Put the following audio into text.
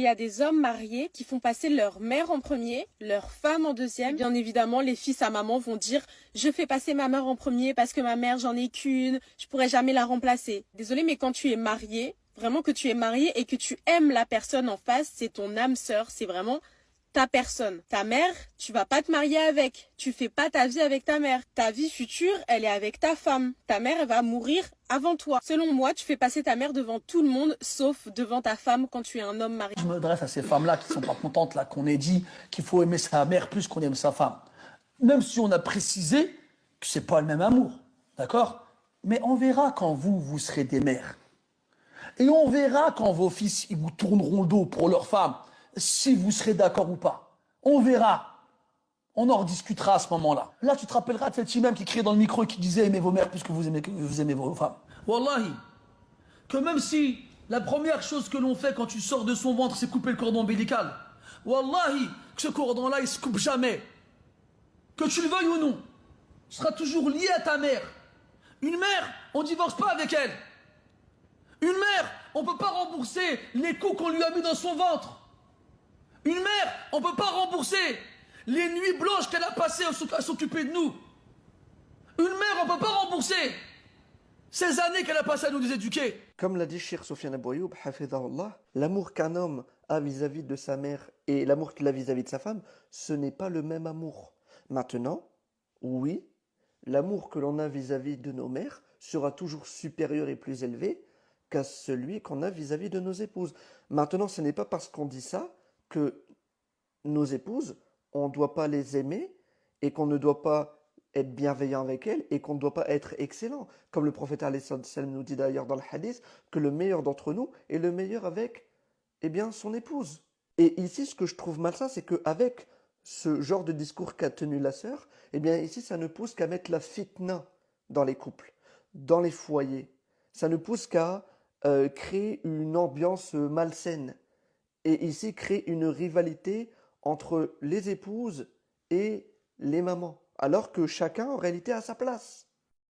Il y a des hommes mariés qui font passer leur mère en premier, leur femme en deuxième. Bien évidemment, les fils à maman vont dire « Je fais passer ma mère en premier parce que ma mère, j'en ai qu'une, je pourrais jamais la remplacer. » Désolé, mais quand tu es marié, vraiment que tu es marié et que tu aimes la personne en face, c'est ton âme sœur, c'est vraiment ta personne. Ta mère, tu vas pas te marier avec. Tu fais pas ta vie avec ta mère. Ta vie future, elle est avec ta femme. Ta mère, elle va mourir avant toi. Selon moi, tu fais passer ta mère devant tout le monde, sauf devant ta femme quand tu es un homme marié. Je m'adresse à ces femmes-là qui sont pas contentes là qu'on ait dit qu'il faut aimer sa mère plus qu'on aime sa femme. Même si on a précisé que c'est pas le même amour, d'accord? Mais on verra quand vous serez des mères. Et on verra quand vos fils ils vous tourneront le dos pour leur femme, si vous serez d'accord ou pas. On verra. On en rediscutera à ce moment-là. Là, tu te rappelleras de cette imam qui criait dans le micro et qui disait aimez vos mères plus que vous aimez vos femmes. Wallahi, que même si la première chose que l'on fait quand tu sors de son ventre, c'est couper le cordon ombilical, wallahi, que ce cordon-là, il se coupe jamais. Que tu le veuilles ou non, tu seras toujours lié à ta mère. Une mère, on divorce pas avec elle. Une mère, on peut pas rembourser les coups qu'on lui a mis dans son ventre. Une mère, on peut pas rembourser les nuits blanches qu'elle a passées à s'occuper de nous. Une mère, on peut pas rembourser ces années qu'elle a passées à nous éduquer. Comme l'a dit Cheikh Soufiane Abou Ayoub, hafidhahullah, l'amour qu'un homme a vis-à-vis de sa mère et l'amour qu'il a vis-à-vis de sa femme, ce n'est pas le même amour. Maintenant, oui, l'amour que l'on a vis-à-vis de nos mères sera toujours supérieur et plus élevé qu'à celui qu'on a vis-à-vis de nos épouses. Maintenant, ce n'est pas parce qu'on dit ça que nos épouses, on ne doit pas les aimer et qu'on ne doit pas être bienveillant avec elles et qu'on ne doit pas être excellent. Comme le prophète alayhi salam nous dit d'ailleurs dans le hadith que le meilleur d'entre nous est le meilleur avec son épouse. Et ici, ce que je trouve malsain, c'est qu'avec ce genre de discours qu'a tenu la sœur, ici, ça ne pousse qu'à mettre la fitna dans les couples, dans les foyers. Ça ne pousse qu'à créer une ambiance malsaine. Et ici, créer une rivalité entre les épouses et les mamans. Alors que chacun, en réalité, a sa place.